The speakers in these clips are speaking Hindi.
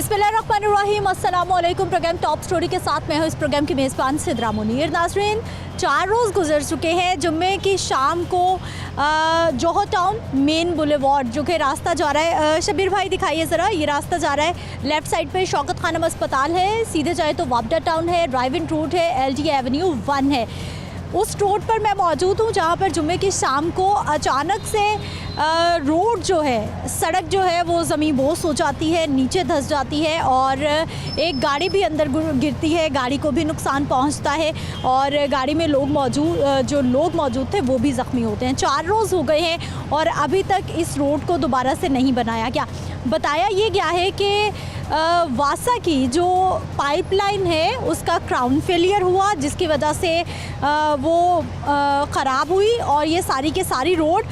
बिस्मिल्लाहिर्रहमानिर्रहीम, अस्सलाम वालेकुम। प्रोग्राम टॉप स्टोरी के साथ मैं हूँ इस प्रोग्राम की मेज़बान सिद्रा मुनीर। नाज़रीन, 4 रोज़ गुजर चुके हैं। जुम्मे की शाम को जोहर टाउन मेन बुलेवार्ड जो कि रास्ता जा रहा है, शबीर भाई दिखाइए ज़रा, ये रास्ता जा रहा है। लेफ़्ट साइड पे शौकत खानम अस्पताल है, सीधे जाए तो वापडा टाउन है, ड्राइव इन रूट है, LD एवेन्यू 1 है। उस रोड पर मैं मौजूद हूँ जहाँ पर जुम्मे की शाम को अचानक से रोड जो है, सड़क जो है वो ज़मीन बोस हो जाती है, नीचे धंस जाती है और एक गाड़ी भी अंदर गिरती है, गाड़ी को भी नुकसान पहुँचता है और गाड़ी में जो लोग मौजूद थे वो भी ज़ख्मी होते हैं। 4 रोज़ हो गए हैं और अभी तक इस रोड को दोबारा से नहीं बनाया गया। बताया ये गया है कि वासा की जो पाइपलाइन है उसका क्राउन फेलियर हुआ, जिसकी वजह से वो ख़राब हुई और ये सारी की सारी रोड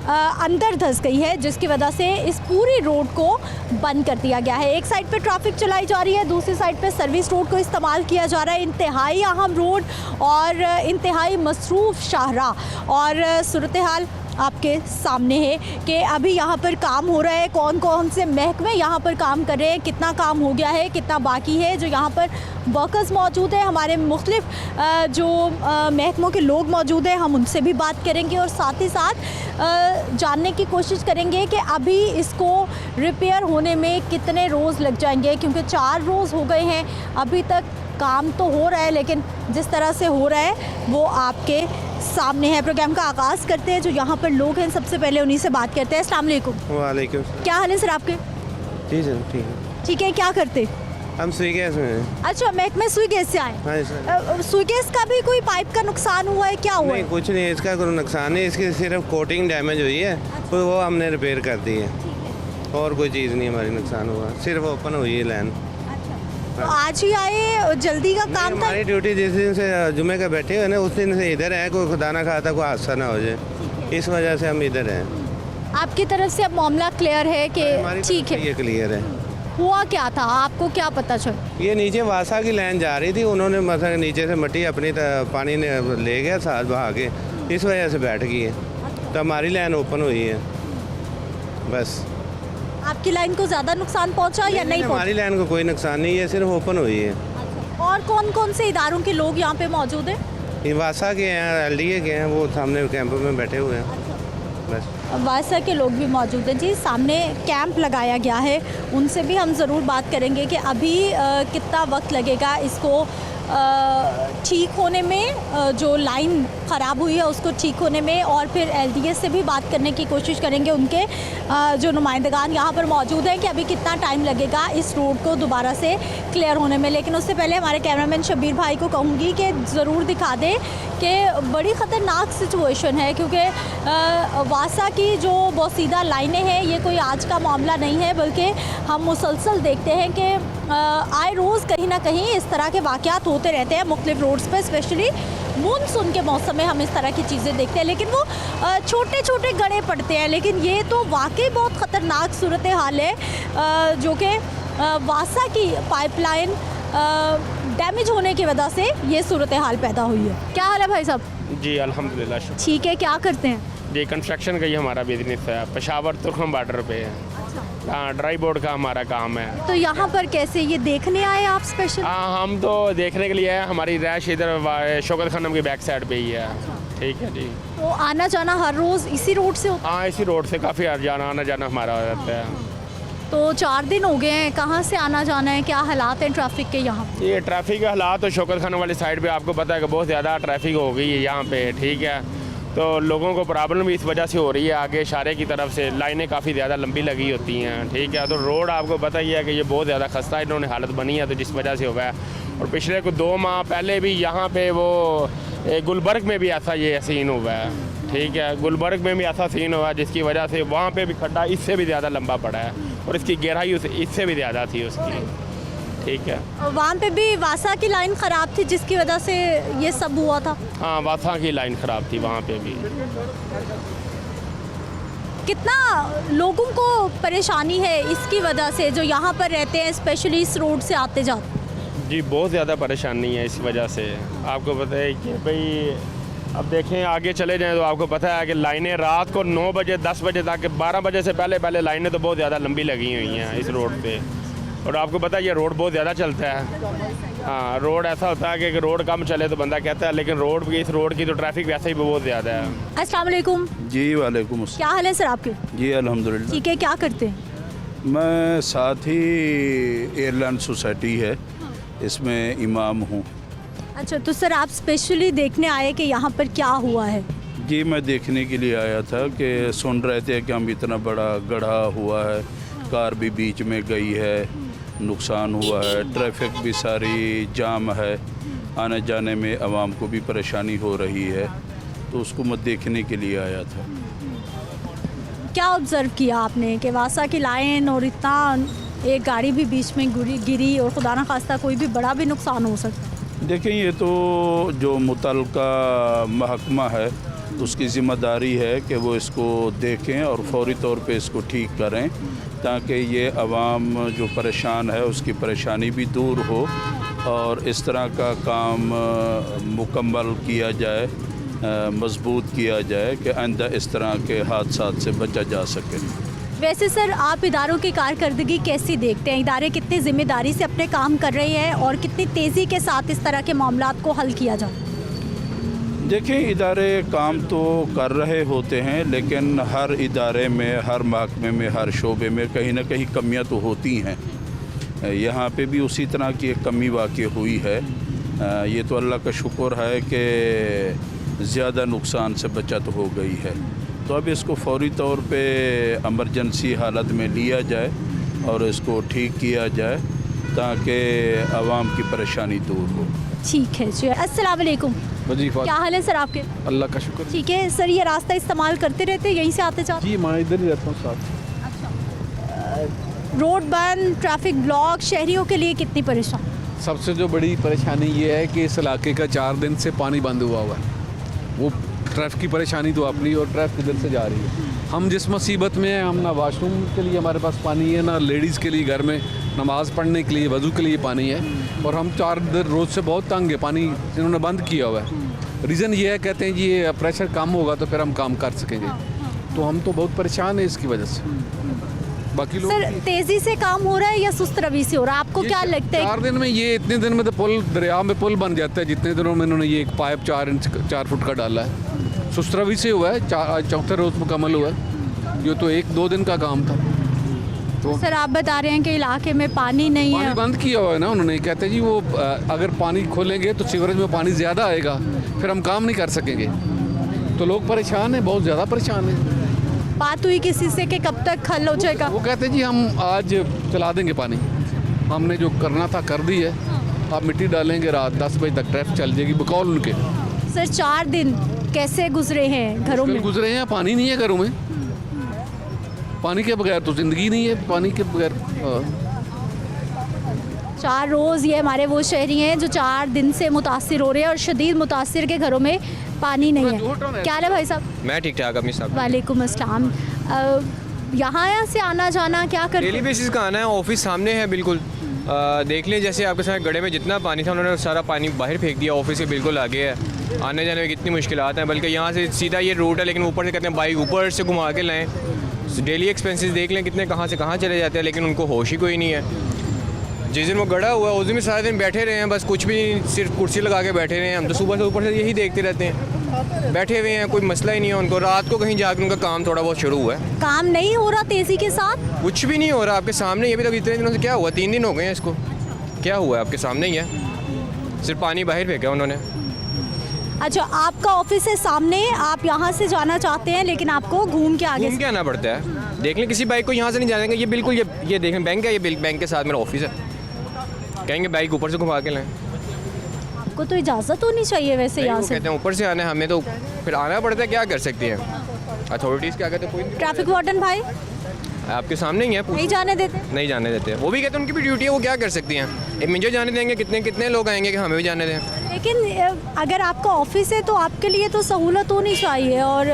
अंदर धंस गई है, जिसकी वजह से इस पूरी रोड को बंद कर दिया गया है। एक साइड पे ट्रैफिक चलाई जा रही है, दूसरी साइड पे सर्विस रोड को इस्तेमाल किया जा रहा है। इंतहाई अहम रोड और इंतहाई मसरूफ़ शाहराह और सूरत हाल आपके सामने है कि अभी यहाँ पर काम हो रहा है, कौन कौन से महकमे यहाँ पर काम कर रहे हैं, कितना काम हो गया है, कितना बाकी है। जो यहाँ पर वर्कर्स मौजूद हैं, हमारे मुख्तलिफ जो महकमों के लोग मौजूद हैं, हम उनसे भी बात करेंगे और साथ ही साथ जानने की कोशिश करेंगे कि अभी इसको रिपेयर होने में कितने रोज़ लग जाएंगे, क्योंकि 4 रोज़ हो गए हैं। अभी तक काम तो हो रहा है लेकिन जिस तरह से हो रहा है वो आपके सामने है। प्रोग्राम का आगाज़ करते हैं। जो यहाँ पर लोग हैं सबसे पहले उन्हीं से बात करते हैं। अस्सलाम वालेकुम। वालेकुम। क्या हाल है सर आपके? जी सर, ठीक है। ठीक है, क्या करते? हम सुई गैस में हैं। अच्छा, महकमे सुई गैस से आए? हाँ सर। सुई गैस का भी कोई पाइप का नुकसान हुआ है, क्या हुआ नहीं, है? कुछ नहीं, इसका कोई नुकसान नहीं, इसकी सिर्फ कोटिंग डैमेज हुई है तो वो हमने रिपेयर कर दी है और कोई चीज़ नहीं हमारी नुकसान हुआ, सिर्फ ओपन हुई है लाइन। तो आज ही आए, जल्दी का काम था? हमारी ड्यूटी जिस दिन से जुमे का बैठे हुए ना उस दिन से इधर है, कोई खुदा ना खाता कोई हादसा ना हो जाए, इस वजह से हम इधर हैं। आपकी तरफ से अब मामला क्लियर है कि ठीक है? ये क्लियर है। हुआ क्या था, आपको क्या पता चला? ये नीचे वासा की लाइन जा रही थी, उन्होंने मतलब नीचे से मिट्टी अपनी पानी ने ले गया साथ बहा के, इस वजह से बैठ गई है तो हमारी लाइन ओपन हुई है बस। आपकी लाइन को ज़्यादा नुकसान पहुंचा या नहीं पहुंचा? हमारी लाइन को कोई नुकसान नहीं है, सिर्फ ओपन हुई है। और कौन कौन से इदारों के लोग यहाँ पे मौजूद हैं? ये वासा के हैं, LDA के हैं, वो सामने कैंप में बैठे हुए हैं बस। वासा के लोग भी मौजूद हैं जी, सामने कैंप लगाया गया है, उनसे भी हम ज़रूर बात करेंगे कि अभी कितना वक्त लगेगा इसको ठीक होने में, जो लाइन ख़राब हुई है उसको ठीक होने में, और फिर LDA से भी बात करने की कोशिश करेंगे, उनके जो नुमाइंदगान यहाँ पर मौजूद हैं, कि अभी कितना टाइम लगेगा इस रोड को दोबारा से क्लियर होने में। लेकिन उससे पहले हमारे कैमरामैन शबीर भाई को कहूँगी कि ज़रूर दिखा दें कि बड़ी ख़तरनाक सिचुएशन है, क्योंकि वासा की जो बोसीदा लाइनें हैं ये कोई आज का मामला नहीं है, बल्कि हम मुसलसल देखते हैं कि आए रोज़ कहीं ना कहीं इस तरह के वाक़यात होते रहते हैं मुख्तलिफ रोड्स पर। स्पेशली मानसून के मौसम में हम इस तरह की चीज़ें देखते हैं, लेकिन वो छोटे छोटे गड्ढे पड़ते हैं। लेकिन ये तो वाकई बहुत ख़तरनाक सूरत हाल है, जो कि वासा की पाइपलाइन डैमेज होने की वजह से ये सूरत हाल पैदा हुई है। क्या हाल है भाई साहब? जी अल्हम्दुलिल्लाह। ठीक है, क्या करते हैं? जी कंस्ट्रक्शन का ही हमारा बिजनेस है, पेशावर तुर्खम बॉर्डर पे है। हाँ, ड्राई बोर्ड का हमारा काम है। तो यहाँ पर कैसे, ये देखने आए आप स्पेशल? हाँ, हम तो देखने के लिए है, हमारी रैश इधर शौकत खानम की बैक साइड पे ही है। ठीक है जी। तो आना जाना हर रोज़ इसी रोड से होता? हाँ, इसी रोड से काफ़ी आना जाना हमारा हो जाता है। तो 4 दिन हो गए हैं, कहाँ से आना जाना है, क्या हालात हैं ट्रैफिक के यहाँ? ये ट्रैफिक के हालात तो शौकत खानम वाली साइड पे आपको पता है कि बहुत ज़्यादा ट्रैफिक हो गई है यहाँ पे। ठीक है, तो लोगों को प्रॉब्लम भी इस वजह से हो रही है, आगे इशारे की तरफ से लाइनें काफ़ी ज़्यादा लंबी लगी होती हैं। ठीक है, तो रोड आपको पता ही है कि ये बहुत ज़्यादा खस्ता इन्होंने हालत बनी है, तो जिस वजह से हुआ है। और पिछले को 2 माह पहले भी यहाँ पे वो गुलबर्ग में भी ऐसा ये सीन हुआ है। ठीक है, गुलबर्ग में भी ऐसा सीन हुआ जिसकी वजह से वहाँ पे भी खड्डा इससे भी ज़्यादा लंबा पड़ा है और इसकी गहराई इससे भी ज़्यादा थी उसकी। ठीक है, वहाँ पे भी वासा की लाइन ख़राब थी जिसकी वजह से ये सब हुआ था? हाँ, वासा की लाइन ख़राब थी वहाँ पे भी। कितना लोगों को परेशानी है इसकी वजह से, जो यहाँ पर रहते हैं स्पेशली इस रोड से आते जाते? जी बहुत ज़्यादा परेशानी है इस वजह से। आपको पता है कि भाई अब देखें आगे चले जाएं तो आपको पता है कि लाइनें रात को 9 बजे 10 बजे तक, 12 बजे से पहले लाइनें तो बहुत ज़्यादा लंबी लगी हुई हैं इस रोड पे। और आपको पता है ये रोड बहुत ज़्यादा चलता है। हाँ, रोड ऐसा होता है कि रोड कम चले तो बंदा कहता है, लेकिन इस रोड की तो ट्रैफिक वैसे ही बहुत ज़्यादा है। अस्सलाम वालेकुम। जी वालेकुम अस्सलाम। क्या हाल है सर आपके? जी अल्हम्दुलिल्लाह। ठीक है, क्या करते हैं? मैं साथ ही एयरलाइन सोसाइटी है, इसमें इमाम हूँ। अच्छा, तो सर आप स्पेशली देखने आए कि यहाँ पर क्या हुआ है? जी मैं देखने के लिए आया था कि सुन रहे थे कि हम इतना बड़ा गड्ढा हुआ है, कार भी बीच में गई है, नुकसान हुआ है, ट्रैफिक भी सारी जाम है, आने जाने में आवाम को भी परेशानी हो रही है, तो उसको मैं देखने के लिए आया था। क्या ऑब्ज़र्व किया आपने कि वासा की लाइन और इतना एक गाड़ी भी बीच में गिरी और खुदा न खास्ता कोई भी बड़ा भी नुकसान हो सकता है? देखें, ये तो जो मुतल्लिका महकमा है उसकी ज़िम्मेदारी है कि वो इसको देखें और फौरी तौर पे इसको ठीक करें, ताकि ये आवाम जो परेशान है उसकी परेशानी भी दूर हो और इस तरह का काम मुकम्मल किया जाए, मजबूत किया जाए कि आइंदा इस तरह के हादसात से बचा जा सके। वैसे सर आप इदारों की कारकर्दगी कैसी देखते हैं? इदारे कितनी ज़िम्मेदारी से अपने काम कर रहे हैं और कितनी तेज़ी के साथ इस तरह के मामलात को हल किया जाए? देखें, इदारे काम तो कर रहे होते हैं, लेकिन हर इदारे में, हर महकमे में, हर शोबे में कहीं ना कहीं कमियां तो होती हैं। यहाँ पे भी उसी तरह की एक कमी वाक़ई हुई है। ये तो अल्लाह का शुक्र है कि ज़्यादा नुकसान से बचत हो गई है, तो अब इसको फौरी तौर पे एमरजेंसी हालत में लिया जाए और इसको ठीक किया जाए ताकि आवाम की परेशानी दूर हो। ठीक है जी। अस्सलाम वालेकुम। वजीफा। क्या हाल है सर आपके? अल्लाह का शुक्र। ठीक है सर, ये रास्ता इस्तेमाल करते रहते, यहीं से आते जाते? जी मैं इधर ही रहता हूँ साथ। रोड बंद, ट्रैफिक ब्लॉक, शहरियों के लिए कितनी परेशान? सबसे जो बड़ी परेशानी ये है कि इस इलाके का 4 दिन से पानी बंद हुआ हुआ है। वो ट्रैफिक की परेशानी तो अपनी और ट्रैफिक इधर से जा रही है। हम जिस मुसीबत में हैं, हम ना वाशरूम के लिए हमारे पास पानी है, ना लेडीज़ के लिए घर में नमाज़ पढ़ने के लिए, वज़ू के लिए पानी है, और हम 4 दिन रोज़ से बहुत तंग है। पानी इन्होंने बंद किया हुआ है। रीज़न ये है, कहते हैं जी ये प्रेशर कम होगा तो फिर हम काम कर सकेंगे, तो हम तो बहुत परेशान है इसकी वजह से। बाकी लोग सर तेज़ी से काम हो रहा है या सुस्त रवि से हो रहा है? आपको क्या लगता है? 4 दिन में ये, इतने दिन में तो पुल, दरिया में पुल बन जाता है। जितने दिनों में इन्होंने ये एक पाइप 4 फुट का डाला है, सुस्त रवि से हुआ है। आज चौथे रोज़ मुकम्मल हुआ है। ये तो 1-2 दिन का काम था। तो सर आप बता रहे हैं कि इलाके में पानी नहीं पानी है। बंद किया हुआ है ना उन्होंने। कहते जी वो अगर पानी खोलेंगे तो सीवरेज में पानी ज़्यादा आएगा, फिर हम काम नहीं कर सकेंगे। तो लोग परेशान हैं, बहुत ज़्यादा परेशान हैं। बात हुई किसी से कि कब तक हल हो जाएगा? वो कहते जी हम आज चला देंगे पानी, हमने जो करना था कर दी है, आप मिट्टी डालेंगे, रात 10 बजे तक ट्रैफिक चल जाएगी, बकौल उनके। सर 4 दिन कैसे गुजरे हैं घरों में? गुजरे हैं, पानी नहीं है घरों में। पानी के बगैर तो ज़िंदगी नहीं है, पानी के बगैर 4 रोज़ ये हमारे वो शहरी हैं जो 4 दिन से मुतासिर हो रहे हैं और शदीद मुतासिर के घरों में पानी नहीं है। क्या हाल है भाई साहब? मैं ठीक ठाक अपनी साहब। वालेकुम अस्सलाम। यहाँ से आना जाना क्या करते? डेली बेसिस का आना है, ऑफिस सामने है बिल्कुल। देख लें, जैसे आपके साथ गड्ढे में जितना पानी था उन्होंने सारा पानी बाहर फेंक दिया, ऑफिस के बिल्कुल आगे है। आने जाने में कितनी मुश्किलात हैं, बल्कि यहाँ से सीधा ये रूट है, लेकिन ऊपर से कहते हैं बाइक ऊपर से घुमा के लाएँ। डेली एक्सपेंसेस देख लें कितने कहाँ से कहाँ चले जाते हैं, लेकिन उनको होश ही कोई नहीं है। जिस दिन वो गड़ा हुआ है उस दिन भी सारा दिन बैठे रहे हैं, बस कुछ भी सिर्फ कुर्सी लगा के बैठे रहे हैं। हम तो सुबह से ऊपर से यही देखते रहते हैं, बैठे हुए हैं, कोई मसला ही नहीं है उनको। रात को कहीं जाकर उनका काम थोड़ा बहुत शुरू हुआ है। काम नहीं हो रहा तेज़ी के साथ? कुछ भी नहीं हो रहा आपके सामने। ये भी तो इतने दिनों से क्या हुआ, 3 दिन हो गए हैं इसको, क्या हुआ है आपके सामने ही है, सिर्फ पानी बाहर फेंका उन्होंने। अच्छा, आपका ऑफिस है सामने, आप यहाँ से जाना चाहते हैं लेकिन आपको घूम के आगे घूम के आना पड़ता है। देख लें किसी बाइक को यहाँ से नहीं जाएंगे, ये बिल्कुल ये देखें बैंक है, ये बैंक के साथ मेरा ऑफिस है, कहेंगे बाइक ऊपर से घुमा के लाएं। आपको तो इजाज़त होनी चाहिए वैसे यहाँ से। कहते हैं ऊपर से आना है, हमें तो फिर आना पड़ता है, क्या कर सकती हैं अथॉरिटीज़, क्या कहते हैं कोई ट्रैफिक वार्डन भाई आपके सामने ही है, नहीं जाने देते? नहीं जाने देते। वो भी कहते हैं उनकी भी ड्यूटी है, वो क्या कर सकती हैं। मुझे जाने देंगे, कितने लोग आएंगे कि हमें भी जाने दें। लेकिन अगर आपका ऑफिस है तो आपके लिए तो सहूलत होनी चाहिए। और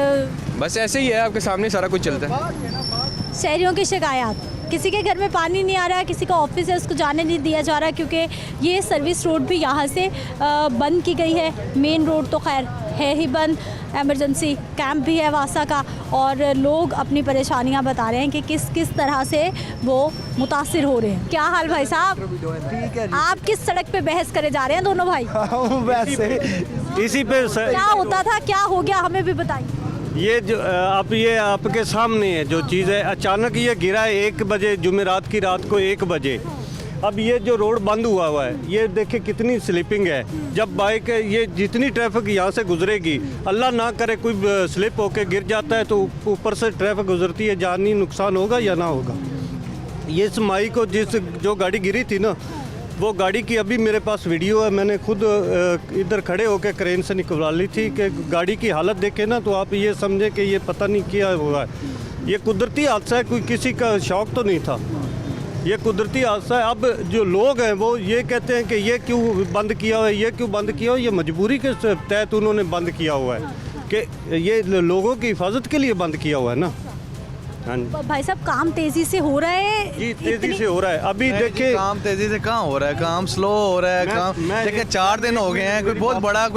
बस ऐसे ही है, आपके सामने सारा कुछ चलता है। शहरियों की शिकायत, किसी के घर में पानी नहीं आ रहा है, किसी का ऑफिस है उसको जाने नहीं दिया जा रहा क्योंकि ये सर्विस रोड भी यहाँ से बंद की गई है। मेन रोड तो खैर है ही बंद, एमरजेंसी कैंप भी है वासा का, और लोग अपनी परेशानियां बता रहे हैं कि किस किस तरह से वो मुतासिर हो रहे हैं। क्या हाल भाई साहब? ठीक है आप किस सड़क पे बहस करे जा रहे हैं दोनों भाई? वैसे इसी पे क्या होता था, क्या हो गया, हमें भी बताइए। ये जो आप ये आपके सामने है जो चीज़ है, अचानक ये गिरा है 1 बजे, जुमेरात की रात को 1 बजे। अब ये जो रोड बंद हुआ है, ये देखिए कितनी स्लिपिंग है। जब बाइक ये जितनी ट्रैफिक यहाँ से गुजरेगी, अल्लाह ना करे कोई स्लिप होके गिर जाता है तो ऊपर से ट्रैफिक गुजरती है, जानी नुकसान होगा या ना होगा। ये इस माई को जो गाड़ी गिरी थी ना, वो गाड़ी की अभी मेरे पास वीडियो है, मैंने खुद इधर खड़े होकर क्रेन से निकलवा ली थी कि गाड़ी की हालत देखे ना तो आप ये समझे कि ये पता नहीं क्या हुआ है। ये कुदरती हादसा है, कोई किसी का शौक तो नहीं था, ये कुदरती हादसा है। अब जो लोग हैं वो ये कहते हैं कि ये क्यों बंद किया हुआ है, ये क्यों बंद किया हुआ है, ये मजबूरी के तहत उन्होंने बंद किया हुआ है कि ये लोगों की हिफाजत के लिए बंद किया हुआ है ना। हाँ जी। भाई साहब काम तेजी से हो रहा है? जी तेजी से हो रहा है। अभी देखिए काम तेजी से कहाँ हो रहा है, काम स्लो हो रहा है। काम देखिए 4 दिन हो गए हैं, कोई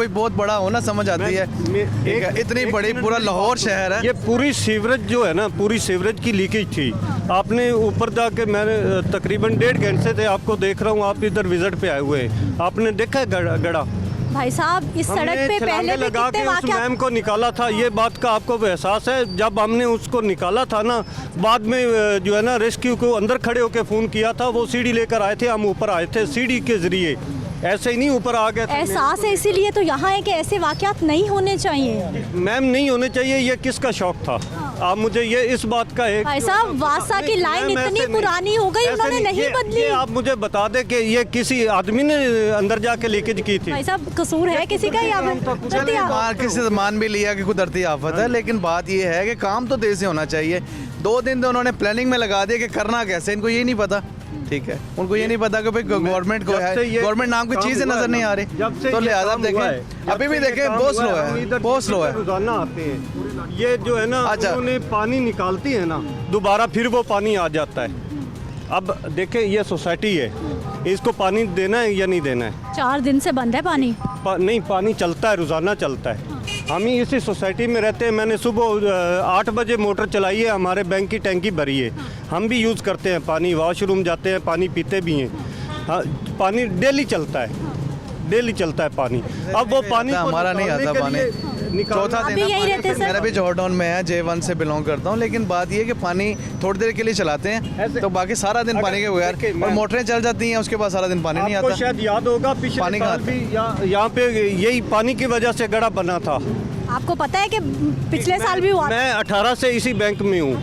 बहुत बड़ा होना समझ आती है। ठीक है, इतनी बड़ी पूरा लाहौर शहर है। ये पूरी सीवरेज जो है ना, पूरी सीवरेज की लीकेज थी। आपने ऊपर जाके मैंने तकरीबन 1.5 घंटे से आपको देख रहा हूँ, आप इधर विजिट पे आए हुए हैं, आपने देखा है गड़ा? भाई साहब इस सड़क पे हमने पहले छलांगे भी लगा कितने के उस वाक़यात मैम को निकाला था, ये बात का आपको एहसास है? जब हमने उसको निकाला था ना, बाद में जो है ना रेस्क्यू को अंदर खड़े होकर फ़ोन किया था, वो सीढ़ी लेकर आए थे, हम ऊपर आए थे सीढ़ी के ज़रिए, ऐसे ही नहीं ऊपर आ गए थे। एहसास है, इसीलिए तो यहाँ है कि ऐसे वाक़यात नहीं होने चाहिए। मैम नहीं होने चाहिए, ये किसका शौक था? आप मुझे ये इस बात का है भाई साहब वासा की लाइन इतनी पुरानी हो गई, उन्होंने नहीं बदली। ये आप मुझे बता दें कि ये किसी आदमी ने अंदर जाके लीकेज की थी? भाई साहब कसूर है किसी का या कुदरती आफत? किसी से मान भी लिया कि कुदरती आफत है, लेकिन बात ये है कि काम तो तेज से होना चाहिए। 2 दिन तो उन्होंने प्लानिंग में लगा दिया कि करना कैसे, इनको ये नहीं पता। ठीक है, उनको ये नहीं पता कि भाई गवर्नमेंट को है, गवर्नमेंट नाम की चीज़ें नजर नहीं आ रही। तो लिहाजा देखें, अभी भी देखें बहुत स्लो है, बहुत स्लो है। रोजाना आते हैं, ये जो है ना अच्छा। उन्होंने पानी निकालती है ना, दोबारा फिर वो पानी आ जाता है। अब देखें ये सोसाइटी है, इसको पानी देना है या नहीं देना है? 4 दिन से बंद है पानी। नहीं, पानी चलता है, रोज़ाना चलता है। हम ही इसी सोसाइटी में रहते हैं। मैंने सुबह 8 बजे मोटर चलाई है, हमारे बैंक की टैंकी भरी है, हम भी यूज़ करते हैं पानी, वॉशरूम जाते हैं, पानी पीते भी हैं। हाँ, पानी डेली चलता है, डेली चलता है पानी। अब वो पानी हमारा नहीं आता पानी, चौथा अभी दिन यही रहते सर? मेरा भी जॉर्डान में है, J1 से बिलोंग करता हूँ, लेकिन बात ये है कि पानी थोड़ी देर के लिए चलाते हैं तो बाकी सारा दिन पानी के बगैर, और मोटरें चल जाती हैं, उसके बाद सारा दिन पानी नहीं आपको आता। शायद याद होगा पिछले पानी साल भी यहाँ पे यही पानी की वजह से गड़ा बना था। आपको पता है कि पिछले साल भी हुआ? मैं 18 से इसी बैंक में हूँ।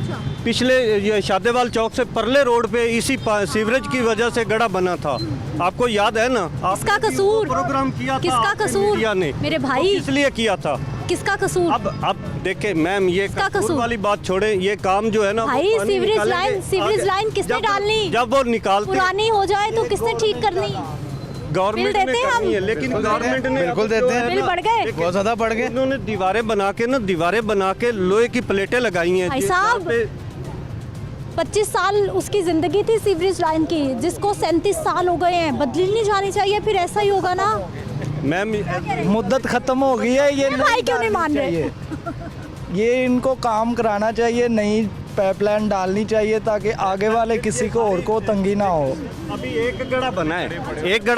पिछले ये शादेवाल चौक से परले रोड पे इसी सीवरेज की वजह से गड़ा बना था, आपको याद है ना? किसका कसूर? प्रोग्राम किया था किसका आपके कसूर? मीडिया ने, मेरे भाई इसलिए किया था। किसका कसूर? अब देखे मैम, ये किसका कसूर कसूर? वाली बात छोड़े, ये काम जो है ना भाई वो पानी सीवरेज निकालेंगे लाइन किसने जब- डालनी? जब वो निकालते पुरानी हो जाए तो किसने ठीक करनी? गवर्नमेंट बिल ने देते हैं करनी है, हम? लेकिन गवर्नमेंट ने बिल्कुल अब जो देते हैं। है बिल ना, बढ़ गए? बहुत ज़्यादा बढ़ गए। उन्होंने दीवारें बना के लोहे की प्लेटें लगाई हैं। भाई साहब, 25 साल उसकी ज़िंदगी थी सीवरेज लाइन की, जिसको 37 साल हो गए हैं, बदली नहीं जानी चाहिए, फिर ऐसा ही होगा ना। मैम मुद्दत खत्म हो गई है, ये भाई क्यों नहीं मान रहे? ये इनको काम कराना चाहिए, नई पाइपलाइन डालनी चाहिए ताकि आगे वाले किसी को और को तंगी ना हो। अभी एक गड़ा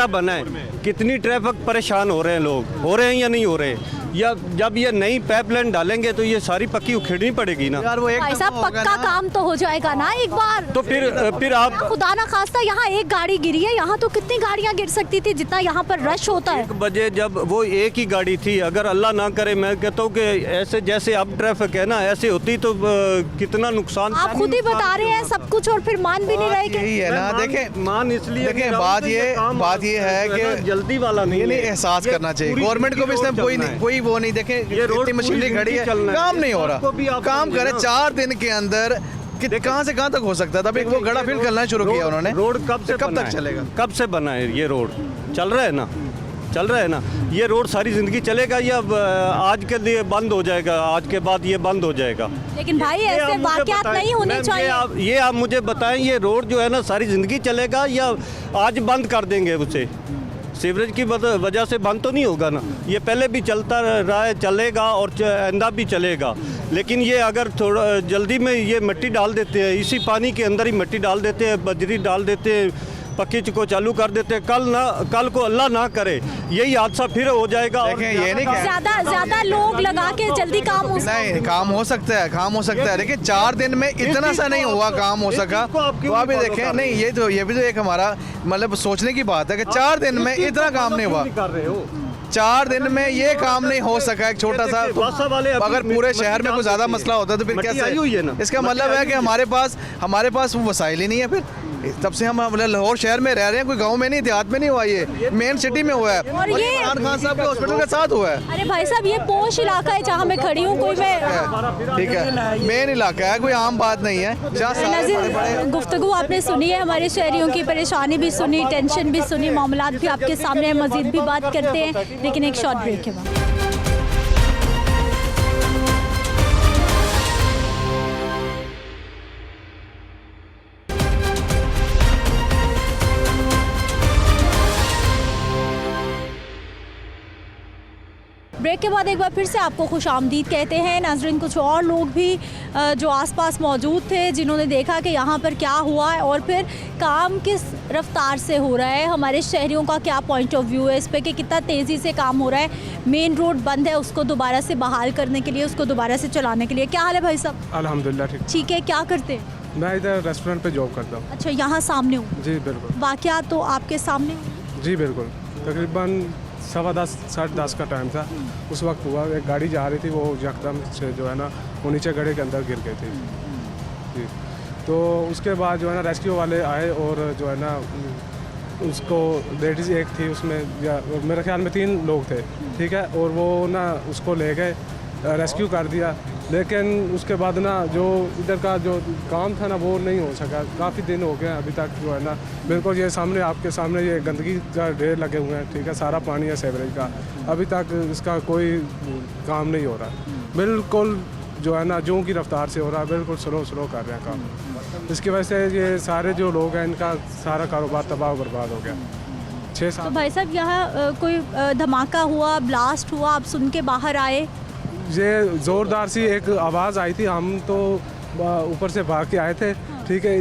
बना है, कितनी ट्रैफिक परेशान हो रहे हैं लोग, हो रहे हैं या नहीं हो रहे? या जब ये नई पाइपलाइन डालेंगे तो ये सारी पक्की उखेड़नी पड़ेगी ना। यार वो एक भाई साहब पक्का काम तो हो जाएगा ना एक बार। तो फिर आप खुदा ना खास्ता यहाँ एक गाड़ी गिरी है, यहाँ तो कितनी गाड़ियाँ गिर सकती थी जितना यहाँ पर रश होता है। 1 बजे जब वो एक ही गाड़ी थी, अगर अल्लाह ना करे, मैं कहता हूँ कि ऐसे जैसे अब ट्रैफिक है ना, ऐसे होती तो कितना नुकसान। आप खुद ही बता रहे हैं सब कुछ और फिर मान भी नहीं रहे कि यही है ना। देखें मान इसलिए देखें, नहीं रहा हूं कि बात ये है कि जल्दी वाला नहीं ये है। एहसास ये करना चाहिए पूरी गवर्नमेंट को भी, इसमें जिंदगी रोड कोई वो नहीं। देखें ये रोड इतनी मशीनरी पूरी खड़ी है, जिंदगी चलना है। काम नहीं हो इसको भी रहा, आप काम समझिए करे ना। 4 दिन के अंदर कि कहाँ से कहाँ तक हो सकता था। अभी वो गड़ा फिल करना शुरू किया उन्होंने। रोड कब से कब बना तक है? चलेगा? कब से बना है ये रोड? चल रहा है ना। ये रोड सारी जिंदगी चलेगा या आज के लिए बंद हो जाएगा, आज के बाद ये बंद हो जाएगा? लेकिन भाई ये आप ऐसे मुझे वाकयात बताएं, नहीं होने मैम, चाहिए। ये आप मुझे बताएं, ये रोड जो है ना सारी जिंदगी चलेगा या आज बंद कर देंगे उसे? सीवरेज की वजह से बंद तो नहीं होगा ना, ये पहले भी चलता रहा है, चलेगा और आइंदा भी चलेगा। लेकिन ये अगर थोड़ा जल्दी में ये मिट्टी डाल देते हैं, इसी पानी के अंदर ही मिट्टी डाल देते हैं, बजरी डाल देते हैं, पक्की को चालू कर देते हैं, कल को अल्लाह ना करे यही हादसा फिर हो जाएगा। और देखें, ये नहीं कह- ज्यादा लोग लगा के जल्दी काम हो नहीं, काम हो सकता है, काम हो सकता है। देखिए 4 दिन में इतना सा नहीं हुआ, काम हो सका। तो आप भी देखें, नहीं ये भी तो एक हमारा मतलब सोचने की बात है कि 4 दिन में इतना काम नहीं हुआ। कर रहे हो 4 दिन में ये काम नहीं हो सका, एक छोटा सा। अगर पूरे शहर में कोई ज्यादा मसला होता तो फिर आई हुई है ना। कैसे? इसका मतलब है कि हमारे पास वो वसाइल ही नहीं है। फिर तब से हम मतलब लाहौर शहर में रह रहे हैं, कोई गांव में नहीं, देहात में नहीं हुआ, ये मेन सिटी में हुआ है। और ये इमरान खान साहब के हॉस्पिटल के साथ हुआ है। अरे भाई साहब, ये पोश इलाका है जहाँ मैं खड़ी हूँ, कोई मैं ठीक है, मेन इलाका है, कोई आम बात नहीं है। जहाँ सारे नज़ीर, गुफ्तगू आपने सुनी है, हमारे शहरियों की परेशानी भी सुनी, टेंशन भी सुनी, मामलात भी आपके सामने, मजीद भी बात करते हैं, लेकिन एक शॉर्ट ब्रेक के बाद। ब्रेक के बाद एक बार फिर से आपको खुशामदीद कहते हैं। नाज़रीन, कुछ और लोग भी जो आसपास मौजूद थे, जिन्होंने देखा कि यहाँ पर क्या हुआ है और फिर काम किस रफ्तार से हो रहा है, हमारे शहरियों का क्या पॉइंट ऑफ व्यू है इस पर कि कितना तेज़ी से काम हो रहा है। मेन रोड बंद है, उसको दोबारा से बहाल करने के लिए, उसको दोबारा से चलाने के लिए। क्या हाल है भाई साहब? अल्हम्दुलिल्लाह ठीक। ठीक है, क्या करते हैं? मैं इधर रेस्टोरेंट पे जॉब करता हूँ। अच्छा, यहाँ सामने हूँ। जी बिल्कुल। वाक़यात तो आपके सामने हुए? जी बिल्कुल। तकरीबन 10:15 10:30 का टाइम था। उस वक्त हुआ, एक गाड़ी जा रही थी, वो यकदम से जो है ना वो नीचे गड्ढे के अंदर गिर गई थी। जी, तो उसके बाद जो है ना रेस्क्यू वाले आए और जो है ना उसको, लेडीज़ एक थी उसमें, या मेरे ख्याल में 3 लोग थे, ठीक है, और वो ना उसको ले गए, रेस्क्यू कर दिया। लेकिन उसके बाद ना जो इधर का जो काम था ना वो नहीं हो सका। काफ़ी दिन हो गए अभी तक जो है ना, बिल्कुल ये सामने आपके सामने ये गंदगी का ढेर लगे हुए हैं, ठीक है, सारा पानी है सेवरेज का, अभी तक इसका कोई काम नहीं हो रहा। बिल्कुल जो है ना जो की रफ्तार से हो रहा है, बिल्कुल स्लो कर रहे हैं काम। इसकी वजह से ये सारे जो लोग हैं इनका सारा कारोबार तबाह बर्बाद हो गया। 6-7। तो भाई साहब, यहाँ कोई धमाका हुआ, ब्लास्ट हुआ, आप सुन के बाहर आए? ये ज़ोरदार सी एक आवाज़ आई थी, हम तो ऊपर से भाग के आए थे, ठीक है।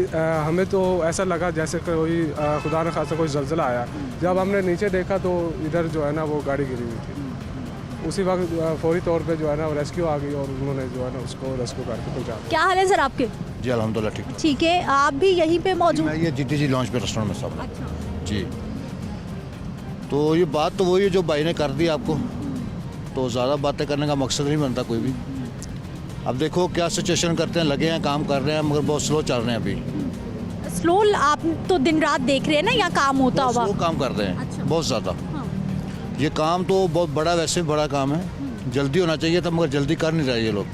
हमें तो ऐसा लगा जैसे कोई खुदा न खासा कोई ज़लज़ला आया। जब हमने नीचे देखा तो इधर जो है ना वो गाड़ी गिरी हुई थी। उसी वक्त फौरी तौर पे जो है ना रेस्क्यू आ गई और उन्होंने जो है ना उसको रेस्क्यू करके पहुँचा। क्या हाल है सर आपके? जी अल्हम्दुलिल्लाह ठीक। ठीक है, आप भी यहीं पे मौजूद? मैं ये GTG लॉन्च पे रेस्टोरेंट में सब। अच्छा। जी, तो ये बात तो वही है जो भाई ने कर दी आपको, तो ज़्यादा बातें करने का मकसद नहीं बनता कोई भी। अब देखो क्या सिचुएशन करते हैं, लगे हैं काम कर रहे हैं मगर बहुत स्लो चल रहे हैं अभी। स्लो? आप तो दिन रात देख रहे हैं ना यहाँ काम होता हुआ? स्लो काम कर रहे हैं। अच्छा। बहुत ज़्यादा। हाँ। ये काम तो बहुत बड़ा, वैसे बड़ा काम है, जल्दी होना चाहिए था मगर जल्दी कर नहीं रहे ये लोग।